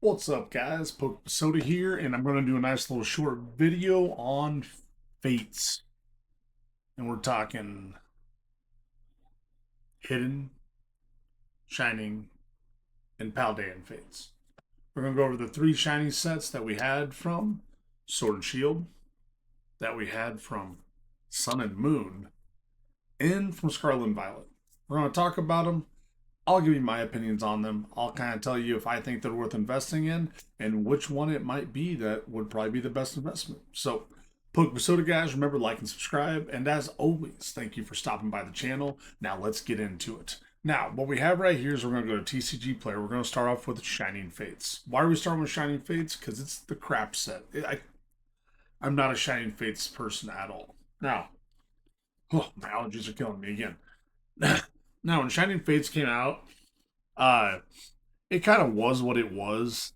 What's up, guys? Soda here, and I'm going to do a nice little short video on Fates. And we're talking Hidden, Shining, and Paldean Fates. We're going to go over the three shiny sets that we had from Sword and Shield, that we had from Sun and Moon, and from Scarlet and Violet. We're going to talk about them. I'll give you my opinions on them. I'll kind of tell you if I think they're worth investing in and which one it might be that would probably be the best investment. So, Poke Soda guys, remember like and subscribe. And as always, thank you for stopping by the channel. Now let's get into it. Now, what we have right here is we're going to go to TCG Player. We're going to start off with Shining Fates. Why are we starting with Shining Fates? Because it's the crap set. I'm not a Shining Fates person at all. Now, my allergies are killing me again. Now, when Shining Fates came out, uh, it kind of was what it was.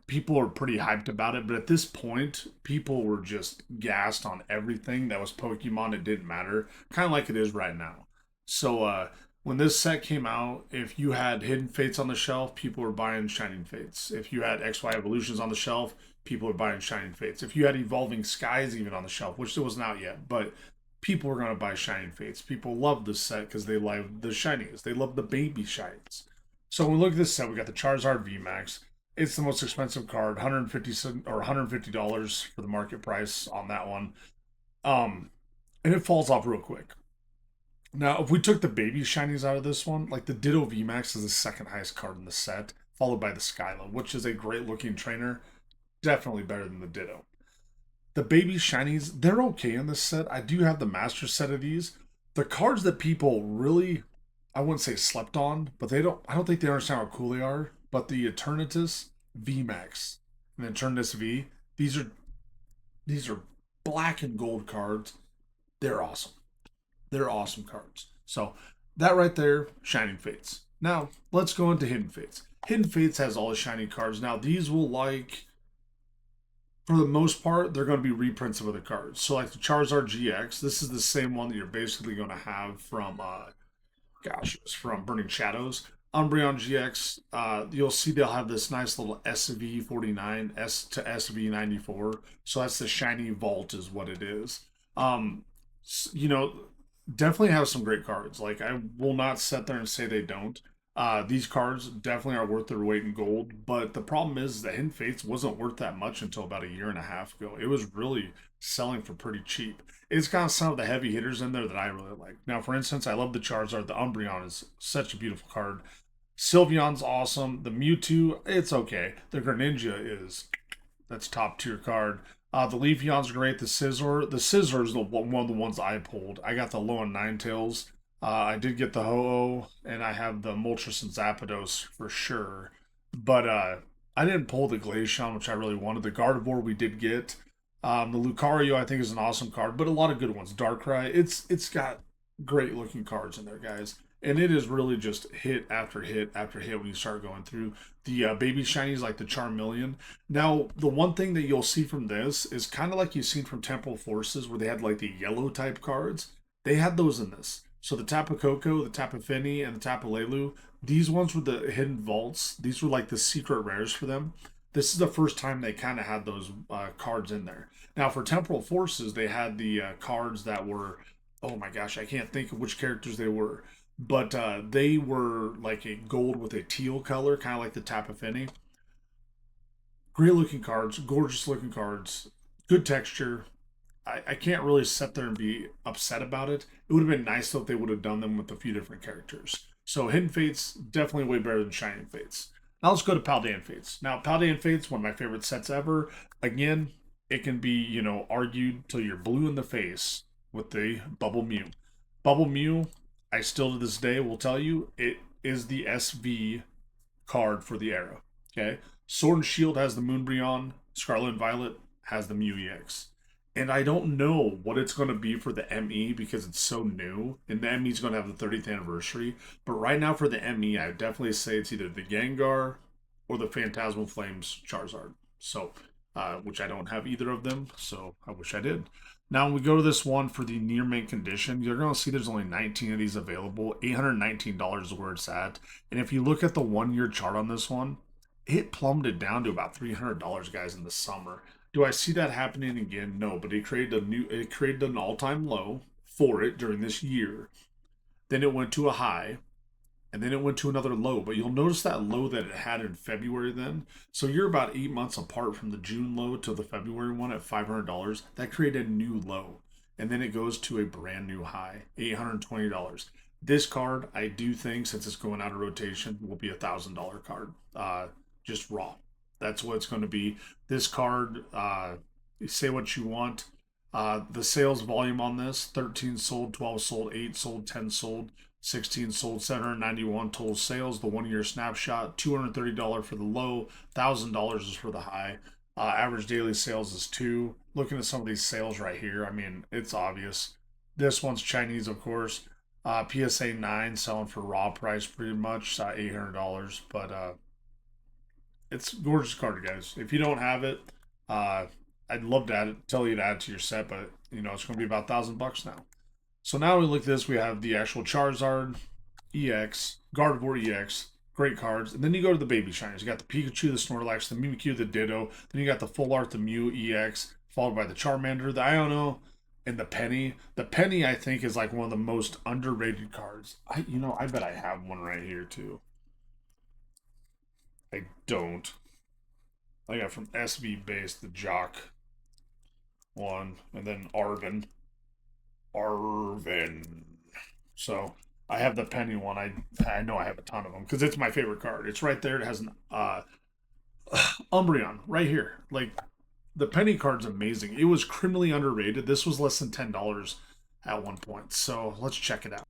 People were pretty hyped about it, but at this point, people were just gassed on everything that was Pokemon. It didn't matter, kind of like it is right now. So, when this set came out, if you had Hidden Fates on the shelf, people were buying Shining Fates. If you had XY Evolutions on the shelf, people were buying Shining Fates. If you had Evolving Skies even on the shelf, which it wasn't out yet, but people are going to buy Shining Fates. People love this set because they love the shinies. They love the baby shines. So when we look at this set, we got the Charizard VMAX. It's the most expensive card, 150 or $150 for the market price on that one. And it falls off real quick. Now, if we took the baby shinies out of this one, like the Ditto VMAX is the second highest card in the set, followed by the Skyla, which is a great looking trainer. Definitely better than the Ditto. The baby shinies, they're okay in this set. I do have the master set of these. The cards that people really, I wouldn't say slept on, but I don't think they understand how cool they are. But the Eternatus VMAX and Eternatus V, these are black and gold cards. They're awesome. They're awesome cards. So that right there, Shining Fates. Now let's go into Hidden Fates. Hidden Fates has all the shiny cards. Now these will for the most part, they're going to be reprints of other cards. So, like the Charizard GX, this is the same one that you're basically going to have from, it's from Burning Shadows. Umbreon GX, you'll see they'll have this nice little SV49, S to SV94. So that's the shiny vault, is what it is. You know, definitely have some great cards. Like I will not sit there and say they don't. These cards definitely are worth their weight in gold, but the problem is that Hidden Fates wasn't worth that much until about a year and a half ago. It was really selling for pretty cheap. It's got some of the heavy hitters in there that I really like. Now, for instance, I love the Charizard. The Umbreon is such a beautiful card. Sylveon's awesome. The Mewtwo, it's okay. The Greninja that's top tier card. The Leafeon's great. The Scizor is one of the ones I pulled. I got the Alolan Ninetales. I did get the Ho-Oh, and I have the Moltres and Zapdos for sure. But I didn't pull the Glaceon, which I really wanted. The Gardevoir we did get. The Lucario I think is an awesome card, but a lot of good ones. Darkrai, it's got great looking cards in there, guys. And it is really just hit after hit after hit when you start going through. The baby shinies like the Charmeleon. Now, the one thing that you'll see from this is kind of like you've seen from Temporal Forces where they had like the yellow type cards. They had those in this. So the Tapu Koko, the Tapu Fini, and the Tapu Lelu, these ones were the hidden vaults. These were like the secret rares for them. This is the first time they kind of had those cards in there. Now for Temporal Forces, they had the cards that were, oh my gosh, I can't think of which characters they were, but they were like a gold with a teal color, kind of like the Tapu Fini. Great looking cards, gorgeous looking cards, good texture. I can't really sit there and be upset about it. It would have been nice though if they would have done them with a few different characters. So Hidden Fates, definitely way better than Shining Fates. Now let's go to Paldean Fates. Now Paldean Fates, one of my favorite sets ever. Again, it can be, argued till you're blue in the face with the Bubble Mew. Bubble Mew, I still to this day will tell you, it is the SV card for the era. Okay? Sword and Shield has the Moonbreon, Scarlet and Violet has the Mew EX. And I don't know what it's going to be for the ME because it's so new. And the ME is going to have the 30th anniversary. But right now for the ME, I would definitely say it's either the Gengar or the Phantasmal Flames Charizard. So, which I don't have either of them. So I wish I did. Now, when we go to this one for the near mint condition, you're going to see there's only 19 of these available. $819 is where it's at. And if you look at the 1 year chart on this one, it plummeted down to about $300, guys, in the summer. Do I see that happening again? No, but it created an all-time low for it during this year. Then it went to a high, and then it went to another low. But you'll notice that low that it had in February then. So you're about 8 months apart from the June low to the February one at $500. That created a new low. And then it goes to a brand new high, $820. This card, I do think, since it's going out of rotation, will be $1,000 card. Just raw. That's what it's going to be. This card, say what you want. The sales volume on this 13 sold, 12 sold, 8 sold, 10 sold, 16 sold, 791 total sales. The 1 year snapshot, $230 for the low, $1,000 is for the high. Average daily sales is 2. Looking at some of these sales right here, I mean, it's obvious. This one's Chinese, of course. PSA 9 selling for raw price pretty much, $800. But it's a gorgeous card, guys. If you don't have it, I'd love to tell you to add it to your set, but it's going to be about $1,000 now. So now we look at this. We have the actual Charizard EX, Gardevoir EX, great cards. And then you go to the baby shinies. You got the Pikachu, the Snorlax, the Mimikyu, the Ditto. Then you got the Full Art, the Mew EX, followed by the Charmander, the Iono, and the Penny. The Penny, I think, is like one of the most underrated cards. I bet I have one right here too. I don't. I got from SV Base, the Jock one, and then Arvin. So I have the Penny one. I know I have a ton of them because it's my favorite card. It's right there. It has an Umbreon right here. Like the Penny card's amazing. It was criminally underrated. This was less than $10 at one point. So let's check it out.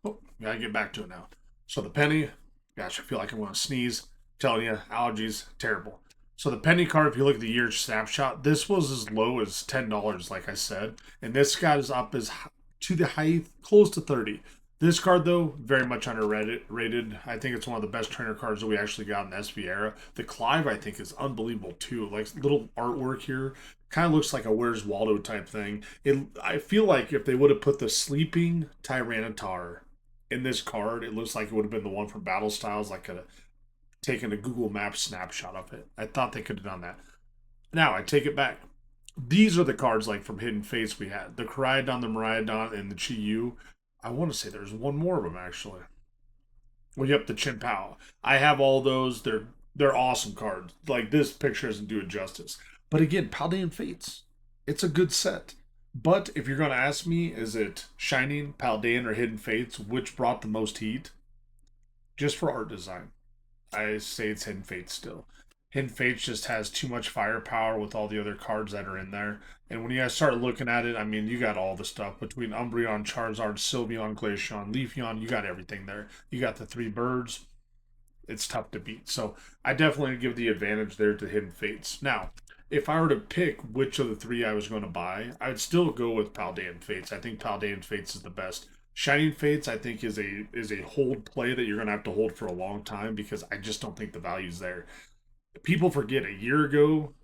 Oh, gotta get back to it now. So the Penny, gosh, I feel like I'm going to sneeze. I'm telling you, allergies, terrible. So the Penny card, if you look at the year snapshot, this was as low as $10, like I said, and this got us up as to the high, close to 30. This card, though, very much underrated. I think it's one of the best trainer cards that we actually got in the SV era. The Clive, I think, is unbelievable too. Like little artwork here, kind of looks like a Where's Waldo type thing. I feel like if they would have put the sleeping Tyranitar in this card, it looks like it would have been the one from Battle Styles, like taken a Google Maps snapshot of it. I thought they could have done that. Now, I take it back. These are the cards like from Hidden Fates we had. The Koraidon, the Miraidon, and the Chi-Yu. I want to say there's one more of them, actually. Well, yep, the Chin-Pao. I have all those. They're awesome cards. Like, this picture doesn't do it justice. But again, Paldean Fates. It's a good set. But if you're going to ask me, is it Shining, Paldean, or Hidden Fates, which brought the most heat? Just for art design. I say it's Hidden Fates still. Hidden Fates just has too much firepower with all the other cards that are in there. And when you guys start looking at it, I mean, you got all the stuff between Umbreon, Charizard, Sylveon, Glaceon, Leafeon. You got everything there. You got the 3 birds. It's tough to beat. So I definitely give the advantage there to Hidden Fates. Now, if I were to pick which of the 3 I was going to buy, I would still go with Paldean Fates. I think Paldean Fates is the best. Shining Fates, I think, is a hold play that you're going to have to hold for a long time because I just don't think the value's there. People forget a year ago,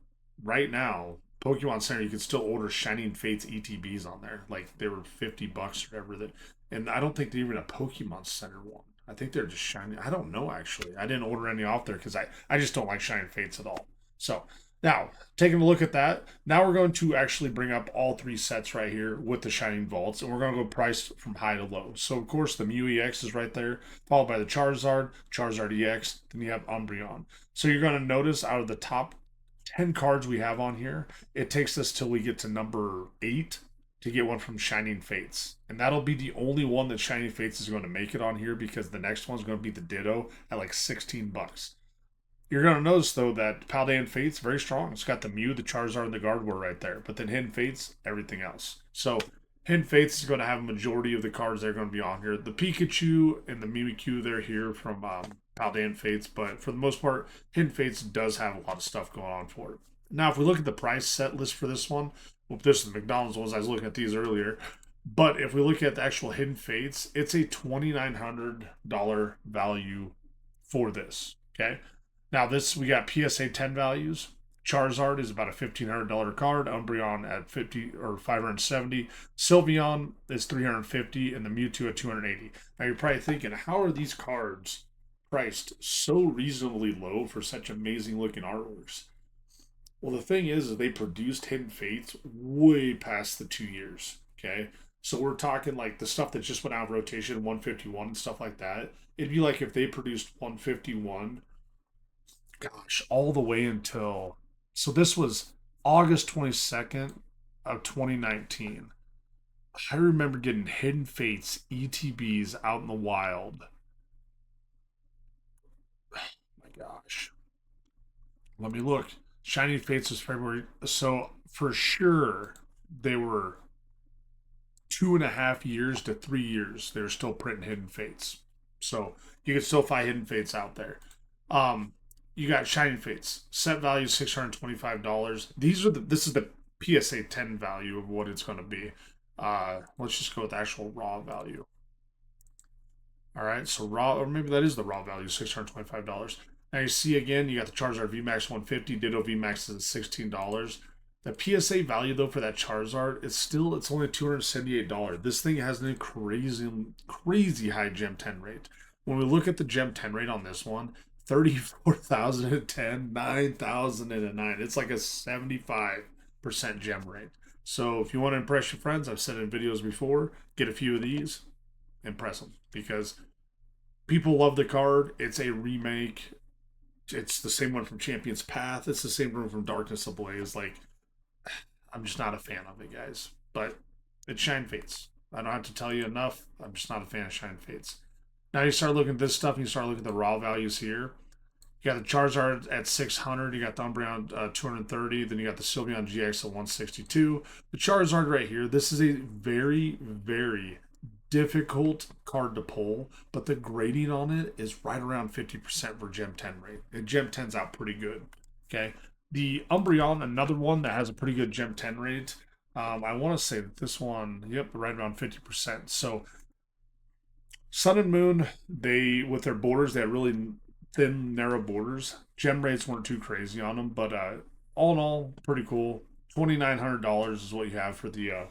right now, Pokemon Center, you could still order Shining Fates ETBs on there. Like, they were $50 or whatever. And I don't think they're even a Pokemon Center one. I think they're just Shining. I don't know, actually. I didn't order any off there because I just don't like Shining Fates at all. So, now, taking a look at that, now we're going to actually bring up all 3 sets right here with the Shining Vaults, and we're going to go price from high to low. So, of course, the Mew EX is right there, followed by the Charizard, Charizard EX, then you have Umbreon. So you're going to notice out of the top 10 cards we have on here, it takes us till we get to number 8 to get one from Shining Fates. And that'll be the only one that Shining Fates is going to make it on here because the next one's going to be the Ditto at like $16. You're going to notice, though, that Paldean Fates, very strong. It's got the Mew, the Charizard, and the Gardevoir right there. But then Hidden Fates, everything else. So Hidden Fates is going to have a majority of the cards that are going to be on here. The Pikachu and the Mimikyu, they're here from Paldean Fates. But for the most part, Hidden Fates does have a lot of stuff going on for it. Now, if we look at the price set list for this one, well, this is the McDonald's ones. I was looking at these earlier. But if we look at the actual Hidden Fates, it's a $2,900 value for this. Okay? Now, we got PSA 10 values. Charizard is about a $1,500 card. Umbreon at $50 or $570. Sylveon is $350, and the Mewtwo at $280. Now, you're probably thinking, how are these cards priced so reasonably low for such amazing looking artworks? Well, the thing is they produced Hidden Fates way past the 2 years. Okay. So we're talking like the stuff that just went out of rotation, 151 and stuff like that. It'd be like if they produced 151, gosh, all the way until. So this was August 22nd of 2019. I remember getting Hidden Fates ETBs out in the wild. Oh my gosh. Let me look. Shining Fates was February. So for sure, they were 2.5 years to 3 years. They were still printing Hidden Fates. So you can still find Hidden Fates out there. Um, you got Shining Fates. Set value $625. This is the PSA 10 value of what it's going to be. Let's just go with the actual raw value. All right, so raw, or maybe that is the raw value, $625. Now you see again, you got the Charizard VMAX 150, Ditto VMAX is $16. The PSA value though for that Charizard is still it's only $278. This thing has a crazy high Gem 10 rate. When we look at the Gem 10 rate on this one, 34,010, 9,009. It's like a 75% gem rate. So if you want to impress your friends, I've said in videos before, get a few of these, impress them because people love the card. It's a remake. It's the same one from Champion's Path. It's the same one from Darkness Ablaze. Like, I'm just not a fan of it, guys. But it's Shine Fates. I don't have to tell you enough. I'm just not a fan of Shine Fates. Now you start looking at this stuff, and you start looking at the raw values here. You got the Charizard at 600. You got the Umbreon 230. Then you got the Sylveon GX at 162. The Charizard right here. This is a very, very difficult card to pull, but the grading on it is right around 50% for Gem 10 rate. And Gem 10's out pretty good. Okay. The Umbreon, another one that has a pretty good Gem 10 rate. I want to say that this one, yep, right around 50%. So Sun and Moon, they with their borders, they had really thin, narrow borders. Gem rates weren't too crazy on them, but all in all, pretty cool. $2,900 is what you have for the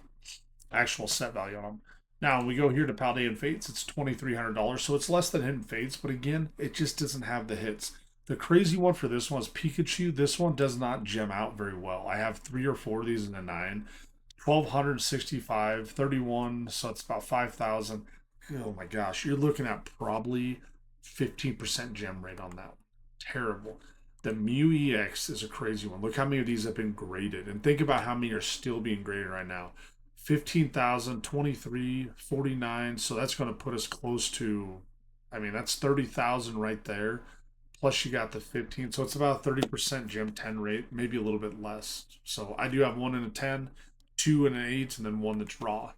actual set value on them. Now we go here to Paldean Fates. It's $2,300, so it's less than Hidden Fates, but again, it just doesn't have the hits. The crazy one for this one is Pikachu. This one does not gem out very well. I have 3 or 4 of these in a 9. 1,265, 31, so it's about 5,000. Oh my gosh, you're looking at probably 15% gem rate on that one. Terrible. The Mew EX is a crazy one. Look how many of these have been graded. And think about how many are still being graded right now. 15,000, 23, 49. So that's going to put us close to, I mean, that's 30,000 right there. Plus you got the 15. So it's about a 30% gem 10 rate, maybe a little bit less. So I do have 1 in a 10, 2 in an 8, and then 1 that's raw.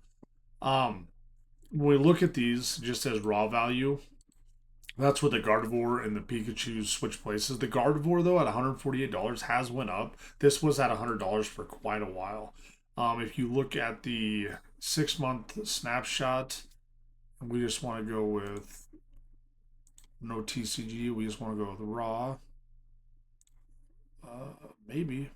When we look at these just as raw value, that's where the Gardevoir and the Pikachu switch places. The Gardevoir, though, at $148 has went up. This was at $100 for quite a while. If you look at the 6-month snapshot, we just want to go with no TCG. We just want to go with raw. Maybe.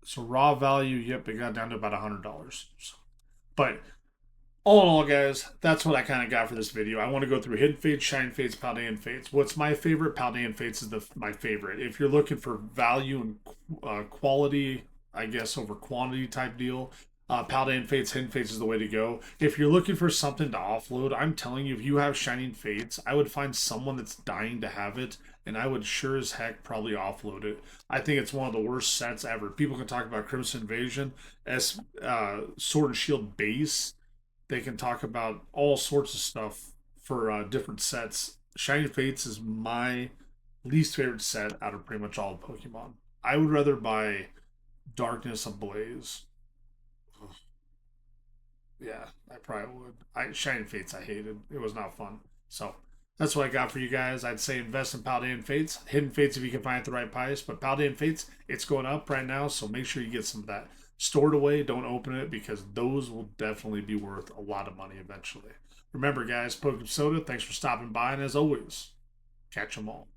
So raw value, yep, it got down to about $100. So, but all in all, guys, that's what I kind of got for this video. I want to go through Hidden Fates, Shine Fates, Paldean Fates. What's my favorite? Paldean Fates is my favorite. If you're looking for value and quality, I guess, over quantity type deal, Paldean Fates, Hidden Fates is the way to go. If you're looking for something to offload, I'm telling you, if you have Shining Fates, I would find someone that's dying to have it, and I would sure as heck probably offload it. I think it's one of the worst sets ever. People can talk about Crimson Invasion as Sword and Shield base. They can talk about all sorts of stuff for different sets. Shining Fates is my least favorite set out of pretty much all of Pokemon. I would rather buy Darkness Ablaze. Yeah, I probably would. Shining Fates I hated. It was not fun. So that's what I got for you guys. I'd say invest in Paldean Fates. Hidden Fates if you can find it at the right price. But Paldean Fates, it's going up right now, so make sure you get some of that. Stored away, don't open it because those will definitely be worth a lot of money eventually. Remember, guys, Pokemon Soda, thanks for stopping by, and as always, catch them all.